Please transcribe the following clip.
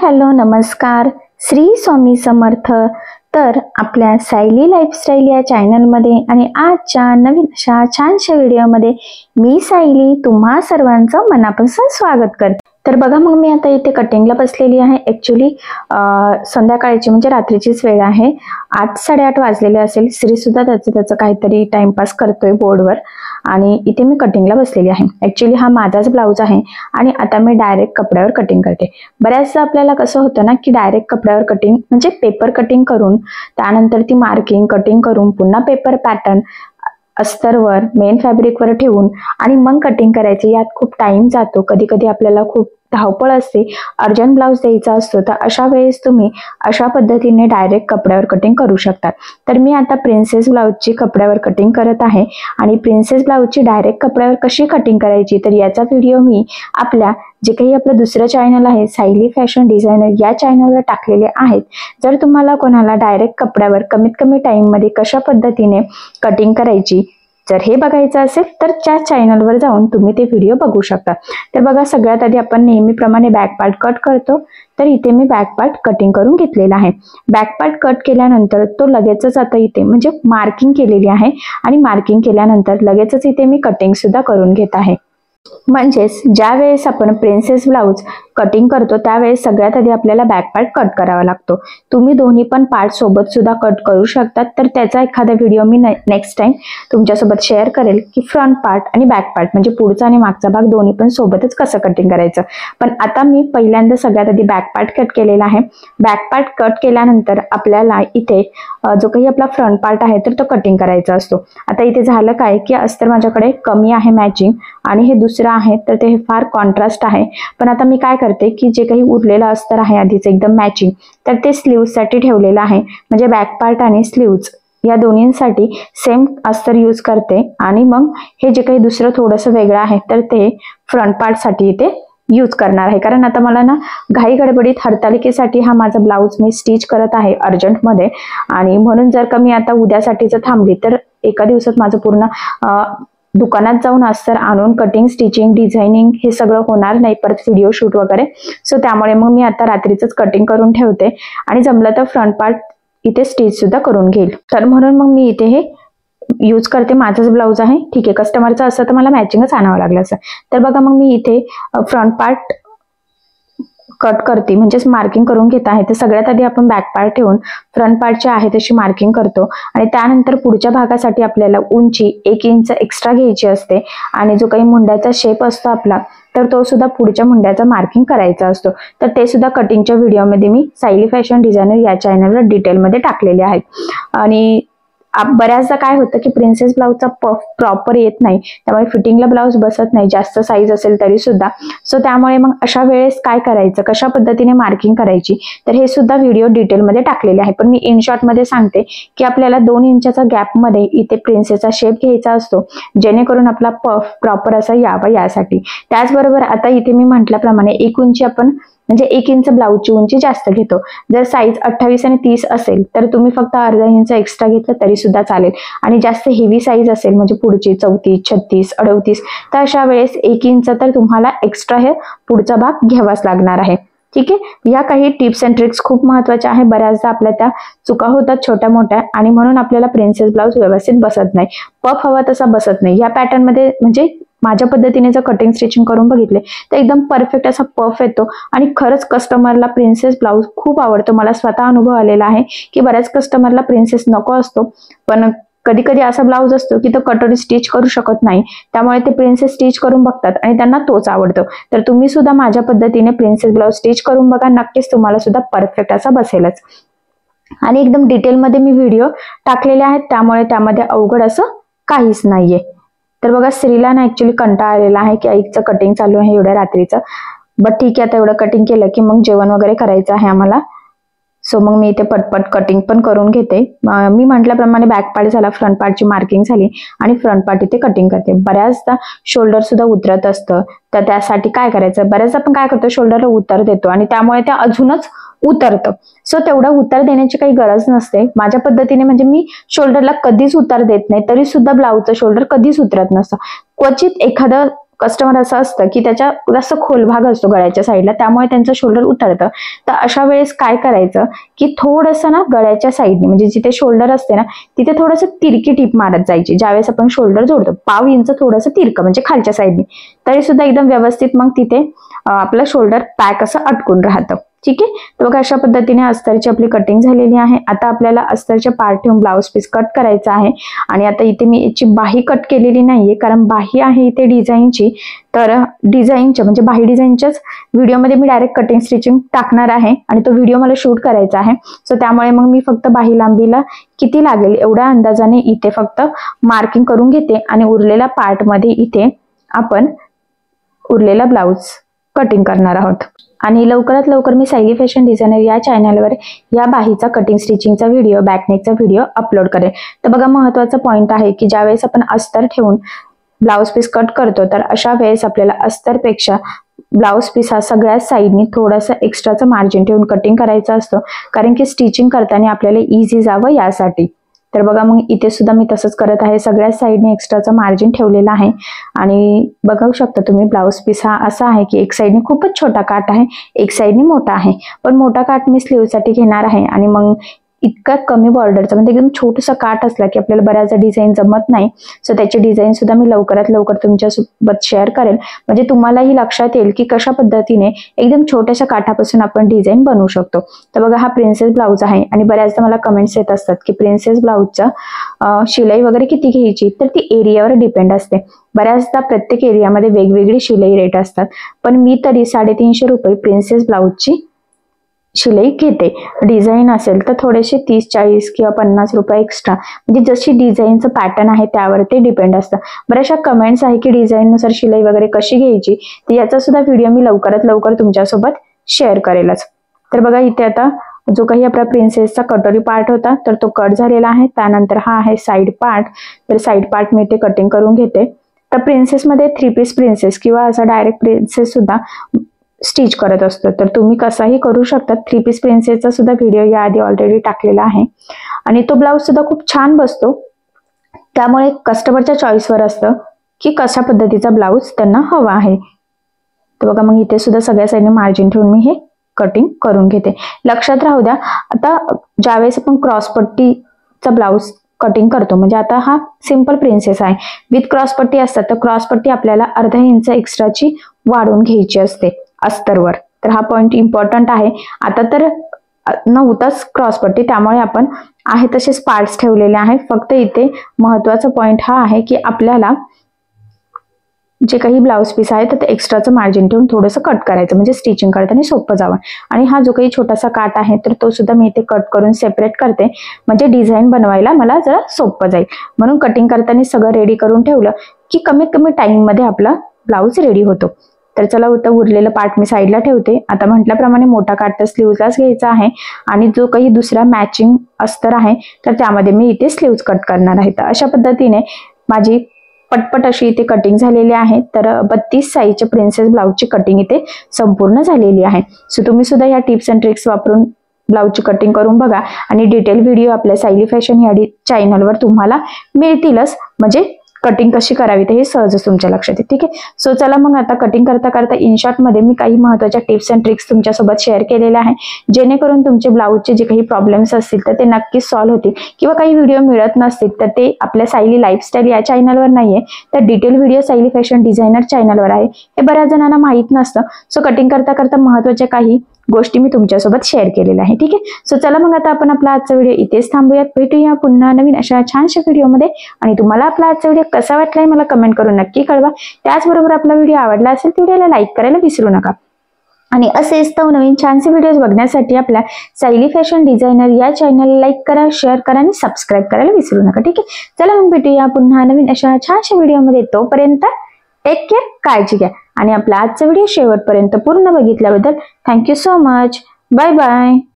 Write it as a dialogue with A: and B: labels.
A: Hello नमस्कार, श्री स्वामी समर्थ। तर आपल्या सायली लाईफस्टाईल या चॅनलमध्ये आणि आजच्या नवीन अशा छानशा व्हिडिओमध्ये मी सायली तुम्हा सर्वांचं मनापासून स्वागत करते। तर बघा, मग मी आता इथे कटिंगला बसलेली आहे। ॲक्च्युली संध्याकाळची म्हणजे रात्रीचीच वेळ आहे, 8-8:30 वाजलेले असेल। श्री सुद्धा त्याचं काहीतरी टाइमपास करतोय बोर्डवर आणि इथे मी कटिंगला बसलेली आहे। ॲक्च्युली हा माझाच ब्लाऊज आहे आणि आता मी डायरेक्ट कपड्यावर कटिंग करते। बऱ्याचदा आपल्याला कसं होतं ना की डायरेक्ट कपड्यावर कटिंग म्हणजे पेपर कटिंग करून त्यानंतर ती मार्किंग कटिंग करून पुन्हा पेपर पॅटर्न अस्तरवर मेन फॅब्रिकवर ठेवून आणि मग कटिंग करायचे, यात खूप टाइम जातो। कधी कधी आपल्याला खूप धावपळ असते, अर्जंट ब्लाऊज द्यायचा असतो, तर अशा वेळेस तुम्ही अशा पद्धतीने डायरेक्ट कपड्यावर कटिंग करू शकता। तर मी आता प्रिन्सेस ब्लाऊजची कपड्यावर कटिंग करत आहे आणि प्रिन्सेस ब्लाऊजची डायरेक्ट कपड्यावर कशी कटिंग करायची तर याचा व्हिडिओ मी आपल्या जे काही आपलं दुसरं चॅनल आहे सायली फॅशन डिझायनर या चॅनलवर टाकलेले आहेत। जर तुम्हाला कोणाला डायरेक्ट कपड्यावर कमीत कमी टाइम मध्ये कशा पद्धतीने कटिंग करायची जर हे बघायचं असेल तर त्या चॅनलवर जाऊन तुम्ही ते व्हिडिओ बघू शकता। तर बघा, सगळ्यात आधी आपण नेहमीप्रमाणे बॅक पार्ट कट करतो, तर इथे मी बॅक पार्ट कटिंग करून घेतलेला आहे। बॅक पार्ट कट केल्यानंतर तो लगेचच आता इथे म्हणजे मार्किंग केलेली आहे आणि मार्किंग केल्यानंतर लगेचच इथे मी कटिंग सुद्धा करून घेत आहे। म्हणजेच ज्या वेळेस आपण प्रिन्सेस ब्लाऊज कटिंग करतो त्यावेळेस सगळ्यात आधी आपल्याला बॅक पार्ट कट करावा लागतो। तुम्ही दोन्ही पण पार्ट सोबत सुद्धा कट करू शकतात, तर त्याचा एखादा व्हिडिओ मी नेक्स्ट टाइम तुमच्यासोबत शेअर करेल की फ्रंट पार्ट आणि बॅक पार्ट म्हणजे पुढचा आणि मागचा भाग दोन्ही पण सोबतच कसं कटिंग करायचं। पण आता मी पहिल्यांदा सगळ्यात आधी बॅक पार्ट कट केलेला आहे। बॅक पार्ट कट केल्यानंतर आपल्याला इथे जो काही आपला फ्रंट पार्ट आहे तर तो कटिंग करायचा असतो। आता इथे झालं काय की अस्तर माझ्याकडे कमी आहे मॅचिंग आणि हे दुसरं आहे तर ते फार कॉन्ट्रास्ट आहे। पण आता मी काय करते की जे काही उरलेलं अस्तर आहे आधीच एकदम मॅचिंग तर ते स्लीव्ज साठी ठेवलेलं आहे, म्हणजे बॅक पार्ट आणि स्लीव्ज या दोन्हींसाठी सेम अस्तर यूज करते आणि मग हे जे काही दुसरं थोडंसं वेगळं आहे तर ते फ्रंट पार्ट साठी इथे यूज करणार आहे। कारण आता मला ना घाई गडबडीत हरतालिकेसाठी हा माझा ब्लाऊज मी स्टिच करत आहे अर्जंटमध्ये आणि म्हणून जर का मी आता उद्यासाठीच थांबली तर एका दिवसात माझं पूर्ण दुकानात जाऊन अस्तर आणून कटिंग स्टिचिंग डिझायनिंग हे सगळं होणार नाही, परत व्हिडिओ शूट वगैरे। सो त्यामुळे मग मी आता रात्रीच कटिंग करून ठेवते आणि जमलं तर फ्रंट पार्ट इथे स्टिच सुद्धा करून घेईल। तर म्हणून मग मी इथे हे यूज करते, माझंच ब्लाऊज आहे, ठीक आहे। कस्टमरचं असं तर मला मॅचिंगच आणावं लागलं असं। तर बघा, मग मी इथे फ्रंट पार्ट कट करते म्हणजेच मार्किंग करून घेत आहे। तर सगळ्यात आधी आपण बॅक पार्ट ठेवून फ्रंट पार्टची आहे तशी मार्किंग करतो आणि त्यानंतर पुढच्या भागासाठी आपल्याला उंची 1 इंच एक्स्ट्रा घ्यायची असते आणि जो काही मुंड्याचा शेप असतो आपला तर तो सुद्धा पुढच्या मुंड्याचा मार्किंग करायचा असतो। तर ते सुद्धा कटिंगच्या व्हिडिओमध्ये मी सायली फॅशन डिझायनर या चॅनलवर डिटेलमध्ये टाकलेले आहेत। आणि बऱ्याचदा काय होतं की प्रिन्सेस ब्लाऊजचा पफ प्रॉपर येत नाही, त्यामुळे फिटिंगला ब्लाऊज बसत नाही जास्त साईज असेल तरी सुद्धा। सो त्यामुळे मग अशा वेळेस काय करायचं, कशा पद्धतीने मार्किंग करायची तर हे सुद्धा व्हिडिओ डिटेलमध्ये टाकलेले आहे। पण मी इन शॉर्ट मध्ये सांगते की आपल्याला 2 इंचाचा गॅप मध्ये इथे प्रिन्सेसचा शेप घ्यायचा असतो, जेणेकरून आपला पफ प्रॉपर असा यावा यासाठी। त्याचबरोबर आता इथे मी म्हटल्याप्रमाणे 1 इंच आपण म्हणजे 1 इंच ब्लाऊजची उंची जास्त घेतो। जर साईज 28 आणि 30 असेल तर तुम्ही फक्त अर्धा इंच एक्स्ट्रा घेतलं तरी सुद्धा चालेल आणि जास्त हेवी साईज असेल म्हणजे पुढची 34, 36, 38 तर अशा वेळेस 1 इंच तर तुम्हाला एक्स्ट्रा हे पुढचा भाग घ्यावाच लागणार आहे, ठीक आहे। या काही टिप्स अँड ट्रिक्स खूप महत्त्वाच्या आहे, बऱ्याचदा आपल्या त्या चुका होतात छोट्या मोठ्या आणि म्हणून आपल्याला प्रिन्सेस ब्लाऊज व्यवस्थित बसत नाही, पफ हवा तसा बसत नाही। या पॅटर्न मध्ये म्हणजे माझ्या पद्धतीने जर कटिंग स्टिचिंग करून बघितले तर एकदम परफेक्ट असा पफ येतो आणि खरंच कस्टमरला प्रिन्सेस ब्लाऊज खूप आवडतो। मला स्वतः अनुभव आलेला आहे की बऱ्याच कस्टमरला प्रिन्सेस नको असतो, पण कधी कधी असा ब्लाऊज असतो की तो कटोरी स्टिच करू शकत नाही, त्यामुळे ते प्रिन्सेस स्टिच करून बघतात आणि त्यांना तोच आवडतो। तर तुम्ही सुद्धा माझ्या पद्धतीने प्रिन्सेस ब्लाऊज स्टिच करून बघा, नक्कीच तुम्हाला सुद्धा परफेक्ट असा बसेलच। आणि एकदम डिटेलमध्ये मी व्हिडिओ टाकलेले आहेत, त्यामुळे त्यामध्ये अवघड असं काहीच नाहीये। तर बघा, स्त्रीला ना ऍक्च्युली कंटाळा आलेला आहे की आईचं कटिंग चालू आहे एवढ्या रात्रीचं, बट ठीक आहे आता एवढं कटिंग केलं की मग जेवण वगैरे करायचं आहे आम्हाला। सो मग मी इथे पटपट कटिंग पण करून घेते। मी म्हटल्याप्रमाणे बॅक पार्ट झाला, फ्रंट पार्टची मार्किंग झाली आणि फ्रंट पार्ट इथे कटिंग करते। बऱ्याचदा शोल्डर सुद्धा उतरत असतं, तर त्यासाठी काय करायचं, बऱ्याचदा आपण काय करतो शोल्डरला उतार देतो आणि त्यामुळे ते अजूनच उतरतं। सो तेवढा उतार देण्याची काही गरज नसते माझ्या पद्धतीने, म्हणजे मी शोल्डरला कधीच उतार देत नाही, तरी सुद्धा ब्लाऊजचं शोल्डर कधीच उतरत नसतं। क्वचित एखादं कस्टमर असं असतं की त्याच्या जास्त खोल भाग असतो गळ्याच्या साईडला, त्यामुळे त्यांचं शोल्डर उतरतं. तर अशा वेळेस काय करायचं की थोडंसं ना गळ्याच्या साईडने म्हणजे जिथे शोल्डर असते ना तिथे थोडंसं तिरकी टीप मारत जायची. ज्यावेळेस आपण शोल्डर जोडतो 1/2 इंच थोडंसं तिरकं म्हणजे खालच्या साईडने, तरी सुद्धा एकदम व्यवस्थित मग तिथे आपलं शोल्डर पॅक असं अटकून राहतं. ठीक आहे. तर बघा अशा पद्धतीने अस्तरची आपली कटिंग झालेली आहे. आता आपल्याला अस्तरचे पार्ट ठेवून ब्लाउज पीस कट करायचा आहे. आणि आता इथे मी याची बाही कट केलेली नाहीये, कारण बाही आहे इथे डिझाईनची. तर डिझाईनच्या म्हणजे बाही डिझाईनच्याच व्हिडिओमध्ये मी डायरेक्ट कटिंग स्टिचिंग टाकणार आहे आणि तो व्हिडिओ मला शूट करायचा आहे. सो त्यामुळे मग मी फक्त बाही लांबीला किती लागेल एवढ्या अंदाजाने इथे फक्त मार्किंग करून घेते आणि उरलेल्या पार्ट मध्ये इथे आपण उरलेला ब्लाउज कटिंग करणार आहोत. आणि लवकरात लवकर मी सायली फॅशन डिझायनर या चॅनलवर या बाहीचा कटिंग स्टिचिंगचा व्हिडिओ, बॅकनेकचा व्हिडिओ अपलोड करेन. तर बघा महत्त्वाचा पॉईंट आहे की ज्यावेळेस आपण अस्तर ठेवून ब्लाउज पीस कट करतो तर अशा वेळेस आपल्याला अस्तरपेक्षा ब्लाउज पीस हा सगळ्या साईडनी थोडासा एक्स्ट्राचं मार्जिन ठेवून कटिंग करायचा असतो, कारण की स्टिचिंग करताना आपल्याला इझी जावं यासाठी. तर बघा मग इथे सुद्धा मी तसंच करत आहे, सगळ्या साईडने एक्स्ट्राचं मार्जिन ठेवलेलं आहे. आणि बघू शकता तुम्ही ब्लाउज पीस हा असा आहे की एक साईडने खूपच छोटा काट आहे, एक साईडने मोठा आहे. पण मोठा काट मी स्लीवसाठी घेणार आहे आणि मग इतका कमी बॉर्डरचा म्हणजे एकदम छोटसा काट असला की आपल्याला बऱ्याचदा डिझाईन जमत नाही. सो त्याची डिझाईन सुद्धा मी लवकरात लवकर तुमच्यासोबत शेअर करेल, म्हणजे तुम्हालाही लक्षात येईल की कशा पद्धतीने एकदम छोट्याशा काठापासून आपण डिझाईन बनवू शकतो. तर बघा हा प्रिन्सेस ब्लाउज आहे आणि बऱ्याचदा मला कमेंट्स येत असतात की प्रिन्सेस ब्लाउजचा शिलाई वगैरे किती घ्यायची, तर ती एरियावर डिपेंड असते. बऱ्याचदा प्रत्येक एरियामध्ये वेगवेगळी शिलाई रेट असतात, पण मी तरी 350 रुपये प्रिन्सेस ब्लाउजची शिलाई घेते. डिझाईन असेल तर थोडेसे 30-40 किंवा 50 रुपये एक्स्ट्रा, म्हणजे जशी डिझाईनचं पॅटर्न आहे त्यावर ते डिपेंड असतं. बऱ्याचशा कमेंट्स आहे की डिझाईननुसार शिलाई वगैरे कशी घ्यायची, तर याचा सुद्धा व्हिडिओ मी लवकरात लवकर तुमच्यासोबत शेअर करेलच. तर बघा इथे आता जो काही आपला प्रिन्सेसचा कटोरी पार्ट होता तर तो कट झालेला आहे. त्यानंतर हा आहे साईड पार्ट, तर साईड पार्ट मी इथे कटिंग करून घेते. तर प्रिन्सेसमध्ये 3 पीस प्रिन्सेस किंवा असा डायरेक्ट प्रिन्सेस सुद्धा स्टिच करत असतो, तर तुम्ही कसाही करू शकता. 3 पीस प्रिन्सेसचा सुद्धा व्हिडिओ याआधी ऑलरेडी टाकलेला आहे आणि तो ब्लाउज सुद्धा खूप छान बसतो. त्यामुळे कस्टमरच्या चॉईसवर असतं की कशा पद्धतीचा ब्लाउज त्यांना हवा आहे. तर बघा मग इथे सुद्धा सगळ्या साईडने मार्जिन ठेवून मी हे कटिंग करून घेते. लक्षात राहू द्या, आता ज्यावेळेस आपण क्रॉसपट्टीचा ब्लाउज कटिंग करतो, म्हणजे आता हा सिंपल प्रिन्सेस आहे विथ क्रॉसपट्टी असतात, तर क्रॉसपट्टी आपल्याला अर्धा इंच एक्स्ट्राची वाढवून घ्यायची असते अस्तरवर. तर हा पॉइंट इम्पॉर्टंट आहे. आता तर नव्हताच क्रॉसपट्टी, त्यामुळे आपण आहे तसेच पार्ट्स ठेवलेले आहे. फक्त इथे महत्वाचा पॉइंट हा आहे की आपल्याला जे काही ब्लाउज पीस आहे तर ते एक्स्ट्राचं मार्जिन ठेवून थोडंसं कट करायचं, म्हणजे स्टिचिंग करताना सोपं जावं. आणि हा जो काही छोटासा काट आहे तर तो सुद्धा मी इथे कट करून सेपरेट करते, म्हणजे डिझाईन बनवायला मला जरा सोपं जाईल. म्हणून कटिंग करताना सगळं रेडी करून ठेवलं की कमीत कमी टाइम मध्ये आपला ब्लाउज रेडी होतो. तर चला होतं उरलेलं पार्ट मी साईडला ठेवते. आता म्हटल्याप्रमाणे मोठा काट तर स्लीव्हलाच घ्यायचा आहे आणि जो काही दुसरा मॅचिंग अस्तर आहे तर त्यामध्ये मी इथे स्लीव्ज कट करणार आहे. तर अशा पद्धतीने माझी पटपट अशी इथे कटिंग झालेली आहे. तर 32 साईजच्या प्रिन्सेस ब्लाउजची कटिंग इथे संपूर्ण झालेली आहे. सो तुम्ही सुद्धा या टिप्स अँड ट्रिक्स वापरून ब्लाउजची कटिंग करून बघा आणि डिटेल व्हिडिओ आपल्या सायली फॅशन या चॅनलवर तुम्हाला मिळतीलच, म्हणजे कटिंग कशी करावी ते हे सहजच तुमच्या लक्षात येईल. ठीक आहे. सो चला मग आता कटिंग करता करता इन शॉर्ट मध्ये मी काही महत्त्वाच्या टिप्स अँड ट्रिक्स तुमच्यासोबत शेअर केलेल्या आहे, जेणेकरून तुमचे ब्लाउजचे जे काही प्रॉब्लेम्स असतील तर ते नक्कीच सॉल्व्ह होतील. किंवा काही व्हिडिओ मिळत नसतील तर ते आपल्या सायली लाईफस्टाईल या चॅनलवर नाहीये, तर detail video Sayali fashion designer चॅनलवर आहे. हे बऱ्याच जणांना माहित नसतं. सो कटिंग करता करता महत्त्वाच्या काही गोष्टी मी तुमच्यासोबत शेअर केलेल्या आहे. ठीक आहे. सो चला मग आता आपण आपला आजचा व्हिडिओ इथेच थांबूयात. भेटूया पुन्हा नवीन अशा छानशा व्हिडिओमध्ये. आणि तुम्हाला आपला आजचा व्हिडिओ कसा वाटलाय मला कमेंट करून नक्की कळवा. त्याचबरोबर आपला व्हिडिओ आवडला असेल तर व्हिडिओला लाईक करायला विसरू नका. आणि असेच नवीन छानसे व्हिडिओज बघण्यासाठी आपल्या सायली फॅशन डिझायनर या चॅनलला लाईक करा, शेअर करा आणि सबस्क्राईब करायला विसरू नका. ठीक आहे. चला मग भेटूया पुन्हा नवीन अशा छानशा व्हिडिओमध्ये. तोपर्यंत टेक केअर, काळजी घ्या. आणि आपला आजचा व्हिडिओ शेवटपर्यंत पूर्ण बघितल्याबद्दल thank you so much. Bye bye.